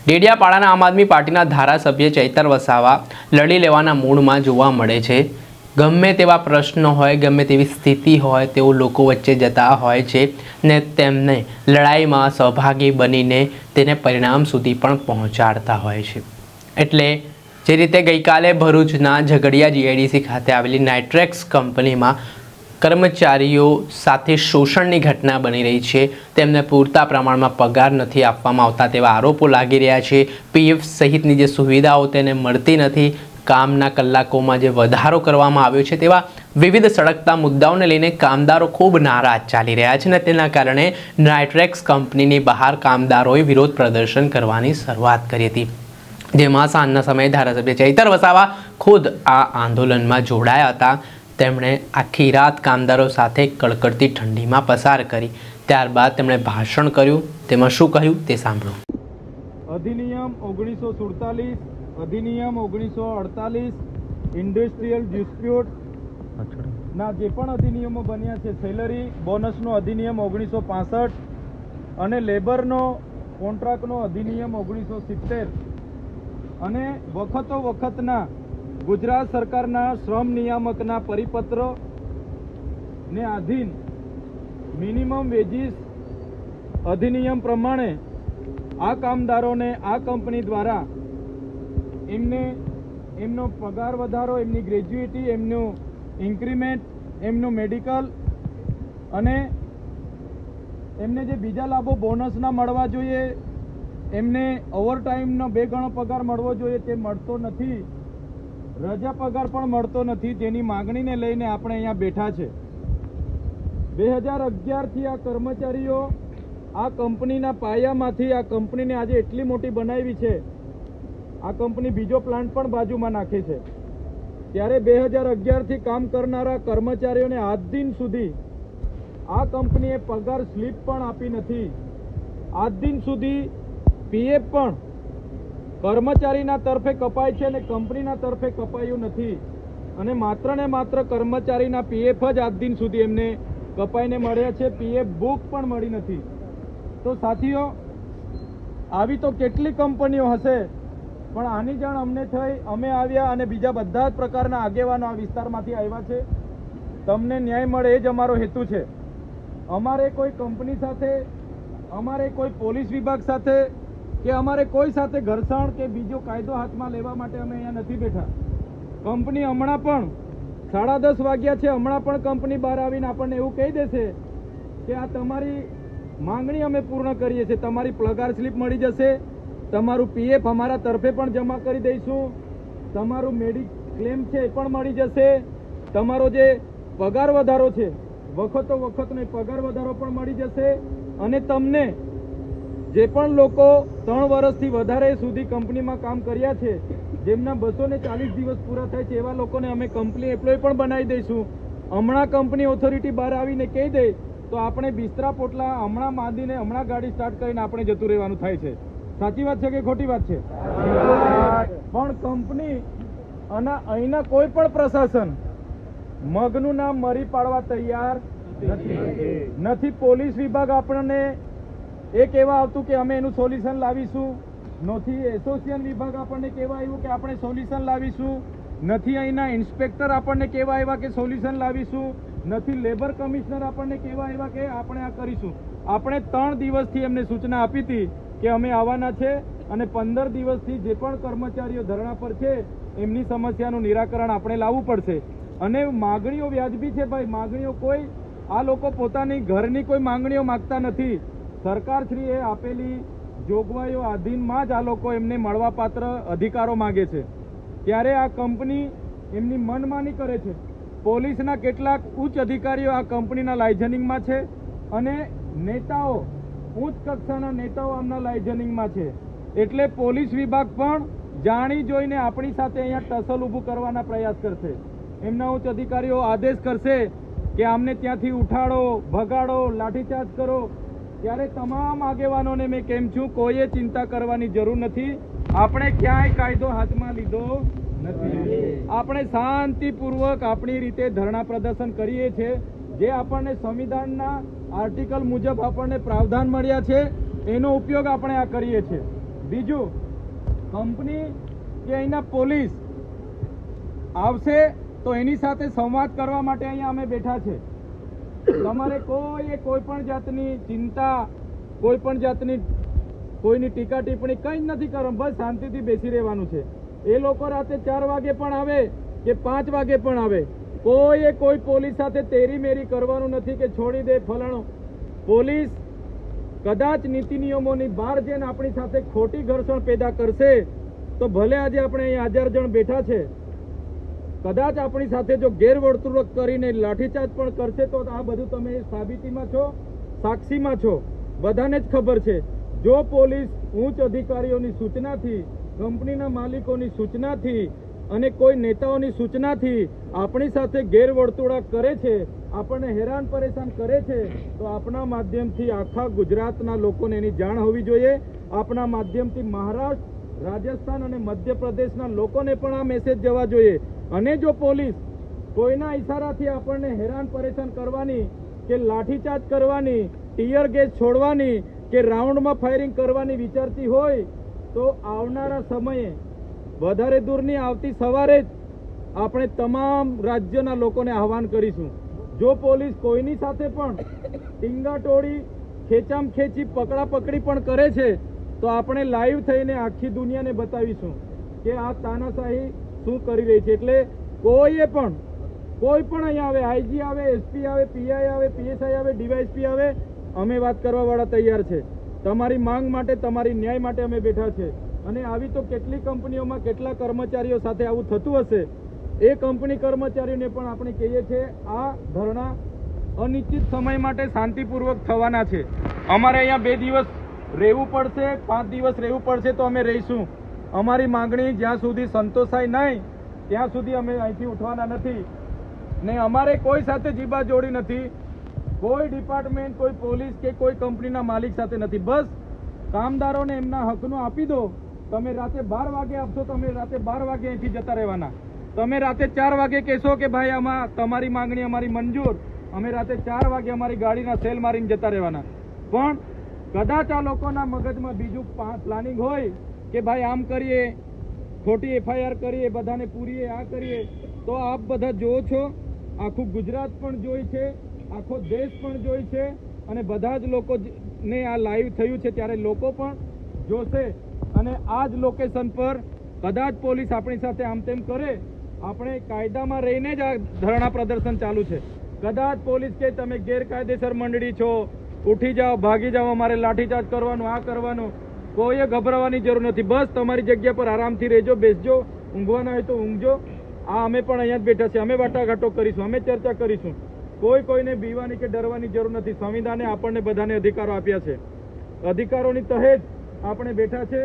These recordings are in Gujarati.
ડેડિયાપાડાના આમ આદમી પાર્ટીના ધારાસભ્ય ચૈતર વસાવા લડી લેવાના મૂડમાં જોવા મળે છે। ગમે તેવા પ્રશ્નો હોય, ગમે તેવી સ્થિતિ હોય, તેઓ લોકો વચ્ચે જતા હોય છે ને તેમને લડાઈમાં સહભાગી બનીને તેને પરિણામ સુધી પણ પહોંચાડતા હોય છે। એટલે જે રીતે ગઈકાલે ભરૂચના ઝઘડિયા જીઆઈડીસી ખાતે આવેલી નાઇટ્રેક્સ કંપનીમાં કર્મચારીઓ સાથે શોષણની ઘટના બની રહી છે, તેમને પૂરતા પ્રમાણમાં પગાર નથી આપવામાં આવતા તેવા આરોપો લાગી રહ્યા છે। પીએફ સહિતની જે સુવિધાઓ તેને મળતી નથી, કામના કલાકોમાં જે વધારો કરવામાં આવ્યો છે તેવા વિવિધ સળગતા મુદ્દાઓને લઈને કામદારો ખૂબ નારાજ ચાલી રહ્યા છે અને તેના કારણે નાઇટ્રેક્સ કંપનીની બહાર કામદારોએ વિરોધ પ્રદર્શન કરવાની શરૂઆત કરી હતી, જેમાં સાંજના સમયે ધારાસભ્ય ચૈતર વસાવા ખુદ આ આંદોલનમાં જોડાયા હતા। તેમણે આખી રાત કામદારો સાથે કડકડતી ઠંડીમાં પસાર કરી, ત્યારબાદ તેમણે ભાષણ કર્યું। તેમાં શું કહ્યું તે સાંભળો। અધિનિયમ 1947, અધિનિયમ 1948, ઇન્ડસ્ટ્રીયલ ડિસ્પ્યુટ ના જે પણ અધિનિયમો બન્યા છે, સેલરી બોનસનો અધિનિયમ 1965 અને લેબરનો કોન્ટ્રાક્ટનો અધિનિયમ 1970 અને વખતો વખતના ગુજરાત સરકારના શ્રમ નિયામકના પરિપત્ર ને આધીન મિનિમમ વેજીસ અધિનિયમ પ્રમાણે આ કામદારોને આ કંપની દ્વારા એમનો પગાર વધારો, એમની ગ્રેજ્યુએટી, એમનું ઇન્ક્રીમેન્ટ, એમનું મેડિકલ અને એમને જે બીજા લાભો બોનસના મળવા જોઈએ, એમને ઓવરટાઈમનો 2 ગણો પગાર મળવો જોઈએ, તે મળતો નથી। રજા પગાર પણ મળતો નથી, જેની માગણીને લઈને આપણે અહીંયા બેઠા છે। 2011થી આ કર્મચારીઓ આ કંપનીના પાયામાંથી આ કંપનીને આજે એટલી મોટી બનાવી છે। આ કંપની બીજો પ્લાન્ટ પણ બાજુમાં નાખે છે, ત્યારે 2011થી કામ કરનારા કર્મચારીઓને આજ દિન સુધી આ કંપનીએ પગાર સ્લીપ પણ આપી નથી। આજ દિન સુધી પીએફ પણ કર્મચારીના તરફે કપાય છે અને કંપનીના તરફે કપાયું નથી, અને માત્ર ને માત્ર કર્મચારીના પીએફ જ આજ દિન સુધી એમને કપાઈને મળ્યા છે, પીએફ બુક પણ મળી નથી। તો સાથીઓ, આવી તો કેટલી કંપનીઓ હશે, પણ આની જાણ અમને થઈ, અમે આવ્યા અને બીજા બધા જ પ્રકારના આગેવાનો આ વિસ્તારમાંથી આવ્યા છે। તમને ન્યાય મળે એ જ અમારો હેતુ છે। અમારે કોઈ કંપની સાથે, અમારે કોઈ પોલીસ વિભાગ સાથે કે અમારે કોઈ સાથે ઘર્ષણ કે બીજો કાયદો હાથમાં લેવા માટે અમે અહીંયા નથી બેઠા। કંપની હમણાં પણ 10:30 વાગ્યા છે, હમણાં પણ કંપની બહાર આવીને આપણને એવું કહી દેશે કે આ તમારી માંગણી અમે પૂર્ણ કરીએ છીએ, તમારી પગાર સ્લીપ મળી જશે, તમારું પીએફ અમારા તરફે પણ જમા કરી દઈશું, તમારું મેડિક્લેમ છે એ પણ મળી જશે, તમારો જે પગાર વધારો છે વખતો વખતનો પગાર વધારો પણ મળી જશે, અને તમને જે પણ લોકો 3 વર્ષથી વધારે સુધી કંપનીમાં કામ કર્યા છે, જેમના 240 દિવસ પૂરા થાય છે, એવા લોકોને અમે કંપની એમ્પ્લોય પણ બનાવી દઈશું। હમણાં કંપની ઓથોરિટી બહાર આવીને કહી દે તો આપણે બિસ્તરા પોટલા હમણાં માંડીને હમણાં ગાડી સ્ટાર્ટ કરીને આપણે જતું રહેવાનું થાય છે। સાચી વાત છે કે ખોટી વાત છે? પણ કંપની અને અહીંના કોઈ પણ પ્રશાસન મગનું નામ મરી પાડવા તૈયાર નથી। પોલીસ વિભાગ આપણને એ કહેવા આવતું કે અમે એનું સોલ્યુશન લાવીશું નથી, એસોસિએશન વિભાગ આપણને કહેવા આવ્યું કે આપણે સોલ્યુશન લાવીશું નથી, અહીંના ઇન્સ્પેક્ટર આપણને કહેવા આવ્યા કે સોલ્યુશન લાવીશું નથી, લેબર કમિશનર આપણને કહેવા આવ્યા કે આપણે આ કરીશું। આપણે 3 દિવસથી એમને સૂચના આપી હતી કે અમે આવવાના છે, અને 15 દિવસથી જે પણ કર્મચારીઓ ધરણા પર છે એમની સમસ્યાનું નિરાકરણ આપણે લાવવું પડશે। અને માગણીઓ વ્યાજબી છે ભાઈ, માગણીઓ કોઈ આ લોકો પોતાની ઘરની કોઈ માગણીઓ માગતા નથી, સરકારશ્રીએ આપેલી જોગવાઈઓ આધીનમાં જ આ લોકો એમને મળવાપાત્ર અધિકારો માગે છે। ત્યારે આ કંપની એમની મનમાની કરે છે। પોલીસના કેટલાક ઉચ્ચ અધિકારીઓ આ કંપનીના લાઇઝનિંગમાં છે, અને નેતાઓ, ઉચ્ચ કક્ષાના નેતાઓ આમના લાઇઝનિંગમાં છે, એટલે પોલીસ વિભાગ પણ જાણી જોઈને આપણી સાથે અહીંયા ટસલ ઊભું કરવાના પ્રયાસ કરશે। એમના ઉચ્ચ અધિકારીઓ આદેશ કરશે કે આમને ત્યાંથી ઉઠાડો, ભગાડો, લાઠીચાર્જ કરો, ત્યારે તમામ આગેવાનોને મેં કેમ છું, કોઈએ ચિંતા કરવાની જરૂર નથી। આપણે ક્યાંય કાયદો હાથમાં લીધો નથી, આપણે શાંતિપૂર્વક આપણી રીતે ધરણા પ્રદર્શન કરીએ છીએ। જે આપણને સંવિધાનના આર્ટિકલ મુજબ આપણને પ્રાવધાન મળ્યા છે એનો ઉપયોગ આપણે આ કરીએ છીએ। બીજું, કંપની કે અહીંના પોલીસ આવશે તો એની સાથે સંવાદ કરવા માટે અહીંયા અમે બેઠા છે. તમારે કોઈ પણ જાતની ચિંતા, કોઈ પણ જાતની કોઈની ટીકા ટિપ્પણી કંઈ જ નથી કરવાનું. બસ શાંતિથી બેસી રહેવાનું છે. એ લોકો રાતે 4 વાગે પણ આવે કે 5 વાગે પણ આવે, કોઈ પોલીસ સાથે તેરી મેરી કરવાનું નથી કે છોડી દે ફલાણો. પોલીસ કદાચ નીતિ નિયમોની બહાર જઈને આપણી સાથે ખોટી ઘર્ષણ પેદા કરશે તો ભલે આજે આપણે અહીંયા 1000 જણ બેઠા છે, કદાચ આપણી સાથે જો ગેરવર્તણૂક કરીને લાઠીચાર્જ પણ કરશે તો આ બધું તમે સાબિતીમાં છો, સાક્ષીમાં છો, બધાને જ ખબર છે. જો પોલીસ ઉચ્ચ અધિકારીઓની સૂચનાથી, કંપનીના માલિકોની સૂચનાથી અને કોઈ નેતાઓની સૂચનાથી આપણી સાથે ગેરવર્તણૂક કરે છે, આપણને હેરાન પરેશાન કરે છે, તો આપણા માધ્યમથી આખા ગુજરાતના લોકોને એની જાણ હોવી જોઈએ. આપણા માધ્યમથી મહારાષ્ટ્ર, રાજસ્થાન અને મધ્યપ્રદેશના લોકોને પણ આ મેસેજ જવા જોઈએ. અને જો પોલીસ કોઈના ઈશારાથી આપણને હેરાન પરેશાન કરવાની કે લાઠીચાર્જ કરવાની, ટીયર ગેસ છોડવાની કે રાઉન્ડમાં ફાયરિંગ કરવાની વિચારતી હોય તો આવનારા સમયે, વધારે દૂર નહીં, આવતી સવારે જ આપણે તમામ રાજ્યના લોકોને આહવાન કરીશું. જો પોલીસ કોઈની સાથે પણ ટીંગાટોળી, ખેંચામખેંચી, પકડાપકડી પણ કરે છે તો આપણે લાઈવ થઈને આખી દુનિયાને બતાવીશું કે આ તાનાશાહી શું કરી રહી છે. એટલે કોઈ પણ અહીંયા આવે, આઈજી આવે, એસપી આવે, પીઆઈ આવે, પીએસઆઈ આવે, ડીવાયએસપી આવે, અમે વાત કરવા વાળા તૈયાર છે. તમારી માંગ માટે, તમારી ન્યાય માટે અમે બેઠા છે. અને આવી તો કેટલી કંપનીઓમાં કેટલા કર્મચારીઓ સાથે આવું થતું હશે. એ કંપની કર્મચારીઓને પણ આપણે કહીએ છીએ આ ધરણા અનિશ્ચિત સમય માટે શાંતિપૂર્વક થવાના છે. અમારે અહીંયા 2 દિવસ રહેવું પડશે, 5 દિવસ રહેવું પડશે તો અમે રહીશું. અમારી માંગણી જ્યાં સુધી સંતોષાય નહીં ત્યાં સુધી અમે અહીંથી ઉઠવાના નથી. ને અમારે કોઈ સાથે જીબા જોડી નથી, કોઈ ડિપાર્ટમેન્ટ, કોઈ પોલીસ કે કોઈ કંપનીના માલિક સાથે નથી. બસ કામદારોને એમના હકનું આપી દો. તમે રાતે 12 વાગે આપશો તો અમે રાતે 12 વાગે અહીંથી જતા રહેવાના. તમે રાતે 4 વાગે કહેશો કે ભાઈ આમાં તમારી માંગણી અમારી મંજૂર, અમે રાતે 4 વાગે અમારી ગાડીના સેલ મારીને જતા રહેવાના. પણ કદાચ આ લોકોના મગજમાં બીજું પ્લાનિંગ હોય કે ભાઈ આમ કરીએ, ખોટી FIR કરીએ, બધાને પૂરીએ, આ કરીએ, તો આપ બધા જોવો છો, આખું ગુજરાત પણ જોઈ છે, આખો દેશ પણ જોઈ છે, અને બધા જ લોકોને આ લાઈવ થયું છે ત્યારે લોકો પણ જોશે. અને આ જ લોકેશન પર કદાચ પોલીસ આપણી સાથે આમ તેમ કરે, આપણે કાયદામાં રહીને જ આ ધરણા પ્રદર્શન ચાલુ છે. કદાચ પોલીસ કે તમે ગેરકાયદેસર મંડળી છો, ઉઠી જાઓ, ભાગી જાઓ, અમારે લાઠીચાર્જ કરવાનું, આ કરવાનું, કોઈએ ગભરાવાની જરૂર નથી. બસ તમારી જગ્યા પર આરામથી રહેજો, બેસજો, ઊંઘવાના હોય તો ઊંઘજો. આ અમે પણ અહીંયા જ બેઠા છીએ, અમે વાટાઘાટો કરીશું, અમે ચર્ચા કરીશું. કોઈને બીવાની કે ડરવાની જરૂર નથી. સંવિધાને આપણને બધાને અધિકારો આપ્યા છે, અધિકારોની તહે જ આપણે બેઠા છે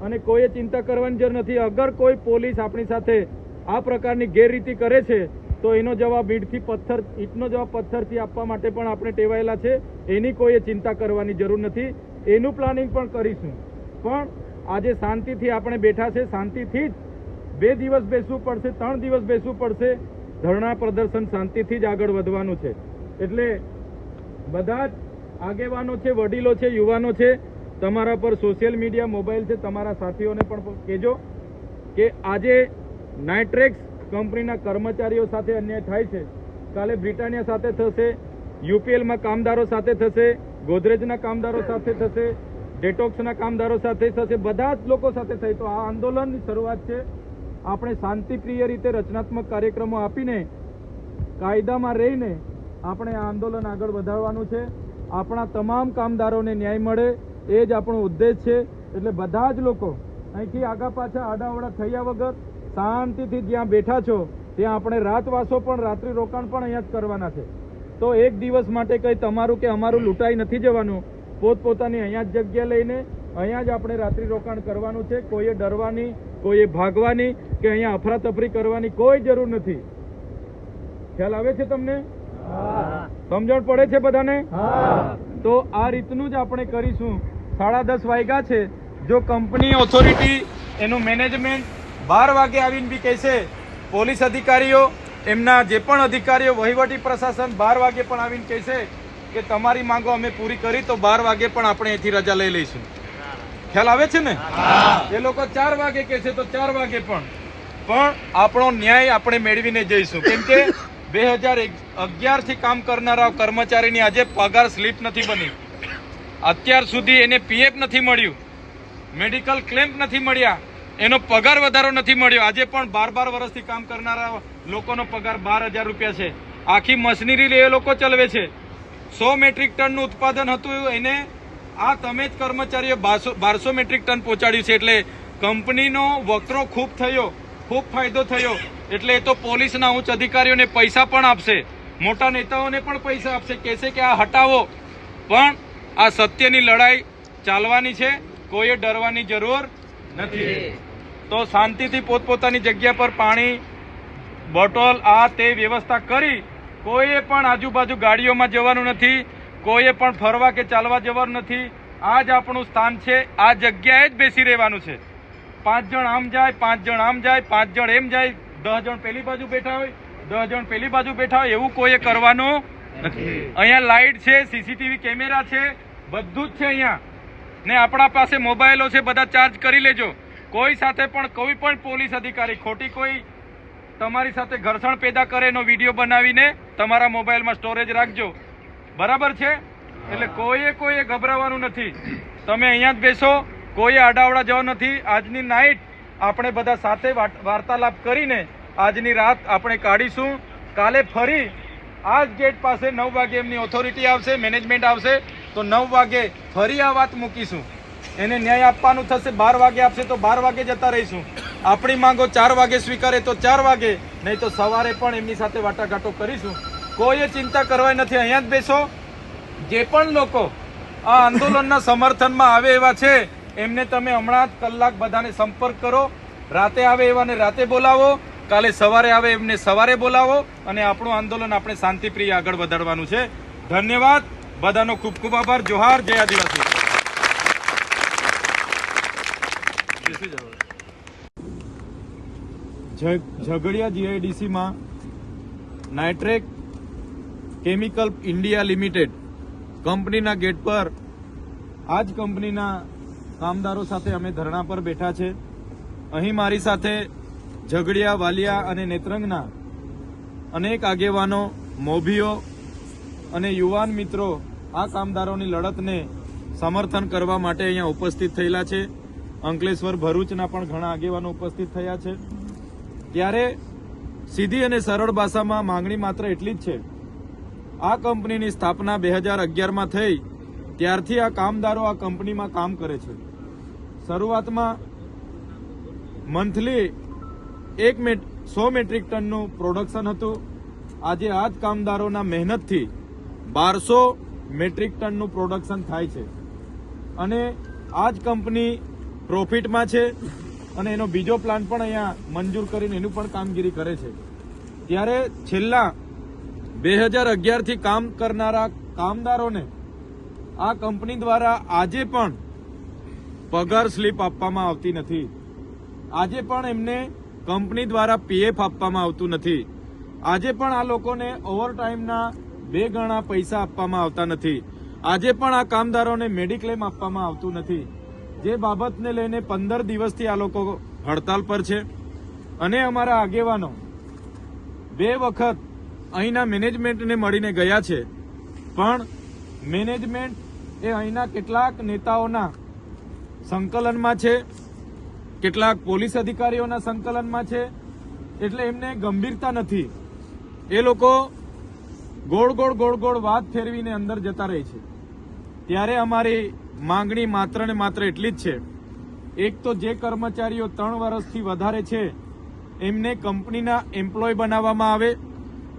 અને કોઈએ ચિંતા કરવાની જરૂર નથી. અગર કોઈ પોલીસ આપણી સાથે આ પ્રકારની ગેરરીતિ કરે છે તો એનો જવાબ ઈંટનો જવાબ પથ્થરથી આપવા માટે પણ આપણે ટેવાયેલા છે. એની કોઈએ ચિંતા કરવાની જરૂર નથી. એનું પ્લાનિંગ પણ કરીશું. પણ આજે શાંતિથી આપણે બેઠા છે, શાંતિથી જ 2 દિવસ બેસવું પડશે, 3 દિવસ બેસવું પડશે. ધરણા પ્રદર્શન શાંતિથી જ આગળ વધવાનું છે. એટલે બધા જ આગેવાનો છે, વડીલો છે, યુવાનો છે, તમારા પર સોશિયલ મીડિયા, મોબાઈલ છે, તમારા સાથીઓને પણ કહેજો કે આજે નાઇટ્રેક્સ કંપનીના કર્મચારીઓ સાથે અન્યાય થાય છે. કાલે બ્રિટાનિયા સાથે થશે, UPLમાં કામદારો સાથે થશે, ગોદરેજના કામદારો સાથે થશે, ડેટોક્સના કામદારો સાથે થશે, બધા જ લોકો સાથે થઈ. તો આ આંદોલનની શરૂઆત છે. આપણે શાંતિપ્રિય રીતે રચનાત્મક કાર્યક્રમો આપીને, કાયદામાં રહીને આપણે આ આંદોલન આગળ વધારવાનું છે. આપણા તમામ કામદારોને ન્યાય મળે એ જ આપણો ઉદ્દેશ છે. એટલે બધા જ લોકો અહીંથી આગા પાછા આડાવડા થયા વગર શાંતિથી જ્યાં બેઠા છો ત્યાં આપણે રાતવાસો પણ, રાત્રિ રોકાણ પણ અહીંયા જ કરવાના છે. તો એક દિવસ માટે કંઈ તમારું કે અમારું લૂંટાઈ નથી જવાનું. પોતપોતાની અહીંયા જ જગ્યા લઈને અહીંયા જ આપણે રાત્રિ રોકાણ કરવાનું છે. કોઈએ ડરવાની, કોઈએ ભાગવાની કે અહીંયા અફરાતફરી કરવાની કોઈ જરૂર નથી. ખ્યાલ આવે છે તમને? સમજણ પડે છે બધાને? તો આ રીતનું જ આપણે કરીશું. 10:30 વાગ્યા છે. જો કંપની ઓથોરિટી, એનું મેનેજમેન્ટ 12 વાગે આવીને બી કહેશે, પોલીસ અધિકારીઓ, એમના જે પણ અધિકારીઓ, વહીવટી પ્રશાસન 12 વાગે પણ આવીને કહેશે કે તમારી માંગો અમે પૂરી કરી, તો 12 વાગે પણ આપણે અહીંથી રજા લઈ લઈશું. ખ્યાલ આવે છે ને? એ લોકો 4 વાગે કે છે તો 4 વાગે પણ આપણો ન્યાય આપણે મેળવીને જઈશું. કેમ કે 2011 થી કામ કરનારા કર્મચારીની આજે પગાર સ્લીપ નથી બની. અત્યાર સુધી એને પીએફ નથી મળ્યું, મેડિકલ ક્લેમ નથી મળ્યા, એનો પગાર વધારો નથી મળ્યો. આજે પણ 12 વર્ષથી કામ કરનારા લોકોનો પગાર 12,000 રૂપિયા છે. આખી મશીનરી એ લોકો ચલાવે છે. 100 મેટ્રિક ટનનું ઉત્પાદન હતું, એને આ તમે જ કર્મચારીઓ 1200 મેટ્રિક ટન પહોંચાડ્યું છે. એટલે કંપનીનો વકરો ખૂબ થયો, ખૂબ ફાયદો થયો. એટલે એ તો પોલીસના ઉચ્ચ અધિકારીઓને પૈસા પણ આપશે, મોટા નેતાઓને પણ પૈસા આપશે, કહેશે કે આ હટાવો. પણ આ સત્યની લડાઈ ચાલવાની છે, કોઈએ ડરવાની જરૂર નથી. તો શાંતિથી પોતપોતાની જગ્યા પર પાણી બોટલ આ તે વ્યવસ્થા કરી. કોઈએ પણ આજુબાજુ ગાડીઓમાં જવાનું નથી, કોઈએ પણ ફરવા કે ચાલવા જવાનું નથી. આ જ આપણું સ્થાન છે, આ જગ્યાએ જ બેસી રહેવાનું છે. 5 જણ આમ જાય, 5 જણ આમ જાય, 5 જણ એમ જાય, 10 જણ પેલી બાજુ બેઠા હોય, 10 જણ પેલી બાજુ બેઠા હોય, એવું કોઈએ કરવાનું નથી. અહીંયા લાઇટ છે, સીસીટીવી કેમેરા છે, બધું જ છે અહીંયા. ને આપણા પાસે મોબાઈલો છે, બધા ચાર્જ કરી લેજો. કોઈ સાથે પણ કોઈ પણ પોલીસ અધિકારી ખોટી કોઈ તમારી સાથે ઘર્ષણ પેદા કરે એનો વિડીયો બનાવીને તમારા મોબાઈલમાં સ્ટોરેજ રાખજો. બરાબર છે? એટલે કોઈએ ગભરાવાનું નથી. તમે અહીંયા જ બેસો, કોઈ આડાવડા જવાનું નથી. આજની નાઇટ આપણે બધા સાથે વાર્તાલાપ કરીને આજની રાત આપણે કાઢીશું. કાલે ફરી આ જ ગેટ પાસે 9 વાગે એમની ઓથોરિટી આવશે, મેનેજમેન્ટ આવશે, તો 9 વાગે ફરી આ વાત મૂકીશું. એને ન્યાય આપવાનું થશે, 12 વાગે આપશે તો 12 વાગે જતા રહીશું. આપણી માંગો 4 વાગે સ્વીકારે તો 4 વાગે, નહીં તો સવારે પણ એમની સાથે વાટાઘાટો કરીશું. કોઈએ ચિંતા કરવાની નથી. અહીંયા જ બેસો. જે પણ લોકો આ આંદોલનના સમર્થનમાં આવે એવા છે એમને તમે હમણાં જ કલાક બધાને સંપર્ક કરો. રાતે આવે એવાને રાતે બોલાવો, કાલે સવારે આવે એમને સવારે બોલાવો, અને આપણું આંદોલન આપણે શાંતિપ્રિય આગળ વધારવાનું છે. ધન્યવાદ. બધાનો ખૂબ ખૂબ આભાર. જોહાર. જય આદિવાસી. ઝઘડિયા જીઆઈડીસીમાં નાઇટ્રેક કેમિકલ ઇન્ડિયા લિમિટેડ કંપનીના ગેટ પર આ જ કંપનીના કામદારો સાથે અમે ધરણા પર બેઠા છે. અહીં મારી સાથે ઝઘડિયા, વાલિયા અને નેત્રંગના અનેક આગેવાનો, મોભીઓ અને યુવાન મિત્રો આ કામદારોની લડતને સમર્થન કરવા માટે અહીંયા ઉપસ્થિત થયેલા છે. અંકલેશ્વર, ભરૂચના પણ ઘણા આગેવાનો ઉપસ્થિત થયા છે. ત્યારે સીધી અને સરળ ભાષામાં માંગણી માત્ર એટલી જ છે. આ કંપનીની સ્થાપના 2011માં થઈ ત્યારથી આ કામદારો આ કંપનીમાં કામ કરે છે. શરૂઆતમાં મંથલી 100 મેટ્રિક ટનનું પ્રોડક્શન હતું. આજે આ જ કામદારોના મહેનતથી 1200 મેટ્રિક ટનનું પ્રોડક્શન થાય છે. અને આ જ કંપની પ્રોફિટમાં છે અને એનો બીજો પ્લાન્ટ પણ અહીંયા મંજૂર કરીને એનું પણ કામગીરી કરે છે. ત્યારે છેલ્લા 2011 થી કામ કરનારા કામદારોને આ કંપની દ્વારા આજે પણ પગાર સ્લીપ આપવામાં આવતી નથી. આજે પણ એમને કંપની દ્વારા પીએફ આપવામાં આવતું નથી. આજે પણ આ લોકોને ઓવરટાઈમના 2 ગણા પૈસા આપવામાં આવતા નથી. આજે પણ આ કામદારોને મેડિક્લેમ આપવામાં આવતું નથી. જે બાબતને લઈને 15 દિવસથી આ લોકો હડતાલ પર છે. અને અમારા આગેવાનો 2 વખત અહીંના મેનેજમેન્ટને મળીને ગયા છે, પણ મેનેજમેન્ટ એ અહીંના કેટલાક નેતાઓના સંકલનમાં છે, કેટલાક પોલીસ અધિકારીઓના સંકલનમાં છે. એટલે એમને ગંભીરતા નથી. એ લોકો ગોળ વાત ફેરવીને અંદર જતા રહે છે. ત્યારે અમારી માંગણી માત્ર ને માત્ર એટલી જ છે. એક તો જે કર્મચારીઓ 3 વર્ષથી વધારે છે એમને કંપનીના એમ્પ્લોય બનાવવામાં આવે,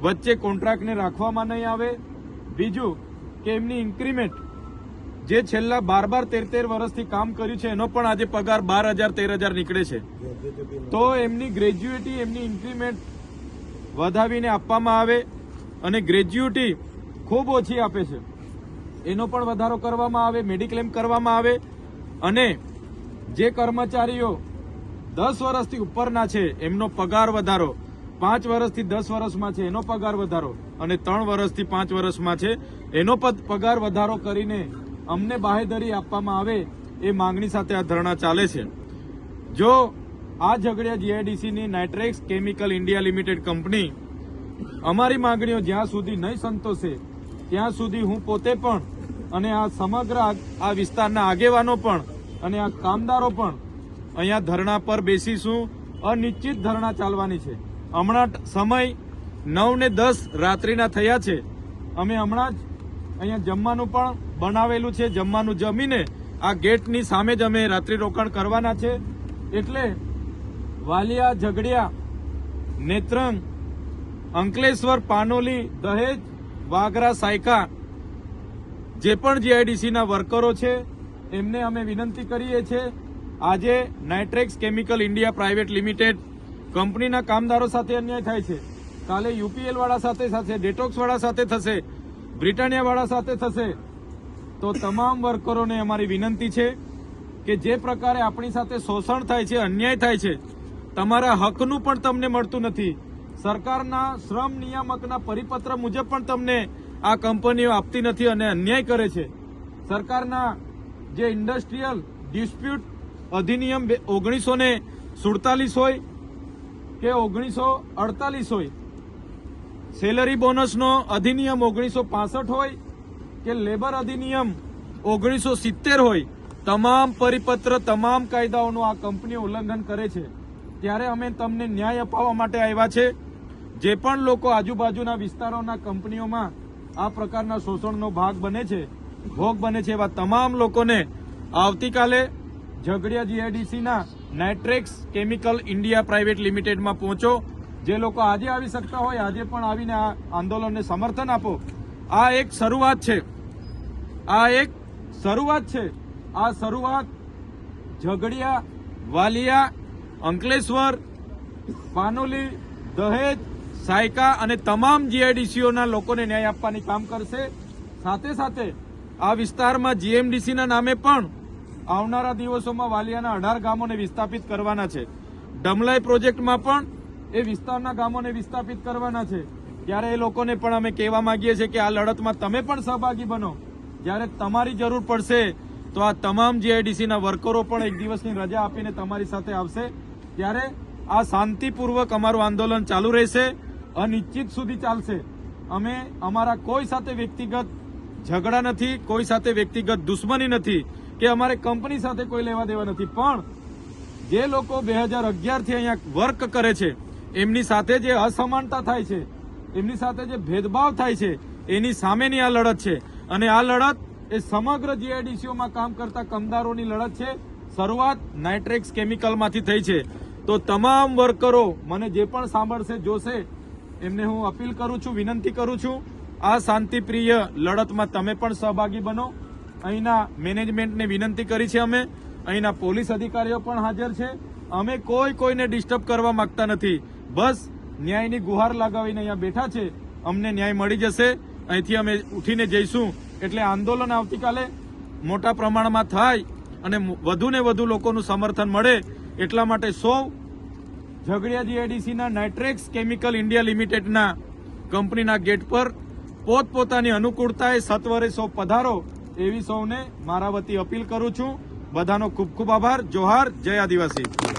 વચ્ચે કોન્ટ્રાક્ટને રાખવામાં નહીં આવે. બીજું કે એમની ઇન્ક્રીમેન્ટ જે છેલ્લા 12-13 વર્ષથી કામ કર્યું છે એનો પણ આજે પગાર 12,000-13,000 નીકળે છે. તો એમની ગ્રેજ્યુએટી, એમની ઇન્ક્રીમેન્ટ વધાવીને આપવામાં આવે. અને ગ્રેજ્યુએટી ખૂબ ઓછી આપે છે એનો પણ વધારો કરવામાં આવે, મેડિક્લેમ કરવામાં આવે. અને જે કર્મચારીઓ 10 વર્ષથી ઉપરના છે એમનો પગાર વધારો, 5 વર્ષથી 10 વર્ષમાં છે એનો પગાર વધારો, અને 3 વર્ષથી 5 વર્ષમાં છે એનો પગાર વધારો કરીને અમને બાહેધરી આપવામાં આવે એ માંગણી સાથે આ ધરણા ચાલે છે. જો આ ઝઘડિયા જીઆઈડીસીની Nitrex chemical India limited company અમારી માંગણીઓ જ્યાં સુધી નહીં સંતોષે ત્યાં સુધી હું પોતે પણ અને આ સમગ્ર આ વિસ્તારના આગેવાનો પણ અને આ કામદારો પણ અહીંયા ધરણા પર બેસીશું. અનિશ્ચિત ધરણા ચાલવાની છે. હમણાં સમય 9:10 રાત્રિના થયા છે. અમે હમણાં જ અહીંયા જમવાનું પણ બનાવેલું છે. જમવાનું જમીને આ ગેટની સામે જ અમે રાત્રિ રોકાણ કરવાના છે. એટલે વાલિયા, ઝઘડિયા, નેત્રંગ, અંકલેશ્વર, પાનોલી, દહેજ, વાગરા, સાયકા જે પણ જીઆઈડીસીના વર્કરો છે એમને અમે વિનંતી કરીએ છીએ. આજે Nitrex chemical India private limited કંપનીના કામદારો સાથે અન્યાય થાય છે. કાલે યુપીએલ વાળા સાથે થશે, ડેટોક્સ વાળા સાથે થશે, બ્રિટાનિયા વાળા સાથે થશે. તો તમામ વર્કરોને અમારી વિનંતી છે કે જે પ્રકારે આપણી સાથે શોષણ થાય છે, અન્યાય થાય છે, તમારા હકનું પણ તમને મળતું નથી. સરકારના શ્રમ નિયામકના પરિપત્ર મુજબ પણ તમને આ કંપનીઓ આપતી નથી અને અન્યાય કરે છે. સરકારના જે ઇન્ડસ્ટ્રીયલ ડિસ્પ્યુટ અધિનિયમ 1947 હોય કે 1948 હોય, સેલરી બોનસનો અધિનિયમ 1965 હોય કે લેબર અધિનિયમ 1970 હોય, તમામ પરિપત્ર, તમામ કાયદાઓનું આ કંપનીઓ ઉલ્લંઘન કરે છે. ત્યારે અમે તમને ન્યાય અપાવવા માટે આવ્યા છે. જે પણ લોકો આજુબાજુના વિસ્તારોના કંપનીઓમાં આ પ્રકારના શોષણનો ભાગ બને છે, ભોગ બને છે, એવા તમામ લોકોને આવતીકાલે ઝઘડિયા જીઆઈડીસીના નાઇટ્રેક્સ કેમિકલ ઇન્ડિયા પ્રાઇવેટ લિમિટેડમાં પહોંચો. જે લોકો આજે આવી શકતા હોય આજે પણ આવીને આ આંદોલનને સમર્થન આપો. આ એક શરૂઆત છે. આ શરૂઆત ઝઘડિયા, વાલિયા, અંકલેશ્વર, પાનોલી, દહેજ, સાયકા અને તમામ જીઆઈડીસીઓના લોકોને ન્યાય આપવાની કામ કરશે. સાથે સાથે આ વિસ્તારમાં જીએમડીસીના નામે પણ આવનારા દિવસોમાં વાલિયાના 18 ગામોને વિસ્થાપિત કરવાના છે. ડમલાઈ પ્રોજેક્ટમાં પણ એ વિસ્તારના ગામોને વિસ્થાપિત કરવાના છે. ત્યારે એ લોકોને પણ અમે કહેવા માંગીએ છીએ કે આ લડતમાં તમે પણ સહભાગી બનો. જ્યારે તમારી જરૂર પડશે તો આ તમામ જીઆઈડીસીના વર્કરો પણ એક દિવસની રજા આપીને તમારી સાથે આવશે. ત્યારે આ શાંતિપૂર્વક અમારું આંદોલન ચાલુ રહેશે, અનિશ્ચિત સુધી ચાલશે. અમે અમારા કોઈ સાથે વ્યક્તિગત ઝઘડા નથી, કોઈ સાથે વ્યક્તિગત દુશ્મની નથી કે અમારે કંપની સાથે કોઈ લેવા દેવા નથી. પણ જે લોકો 2011 થી અહીંયા વર્ક કરે છે એમની સાથે જે અસમાનતા થાય છે, એમની સાથે જે ભેદભાવ થાય છે, એની સામેની આ લડત છે. અને આ લડત એ સમગ્ર જીઆઈડીસીઓમાં કામ કરતા કામદારોની લડત છે. શરૂઆત નાઇટ્રેક્સ કેમિકલમાંથી થઈ છે. તો તમામ વર્કરો મને જે પણ સાંભળશે, જોશે, એમને હું અપીલ કરું છું, વિનંતી કરું છું, આ શાંતિપ્રિય લડતમાં તમે પણ સહભાગી બનો. અહીંના મેનેજમેન્ટને વિનંતી કરી છે અમે. અહીંના પોલીસ અધિકારીઓ પણ હાજર છે. અમે કોઈને ડિસ્ટર્બ કરવા માંગતા નથી. બસ ન્યાયની ગુહાર લગાવીને અહીંયા બેઠા છે. અમને ન્યાય મળી જશે. અહીંથી અમે ઉઠીને જઈશું. એટલે આંદોલન આવતીકાલે મોટા પ્રમાણમાં થાય અને વધુને વધુ લોકોનું સમર્થન મળે એટલા માટે સૌ ઝઘડિયા જીઆઈડીસીના નાઇટ્રેક્સ કેમિકલ ઇન્ડિયા લિમિટેડના કંપનીના ગેટ પર પોતપોતાની અનુકૂળતાએ સત્વરે સૌ પધારો એવી સૌને મારા વતી અપીલ કરું છું. બધાનો ખૂબ ખૂબ આભાર. જોહાર. જય આદિવાસી.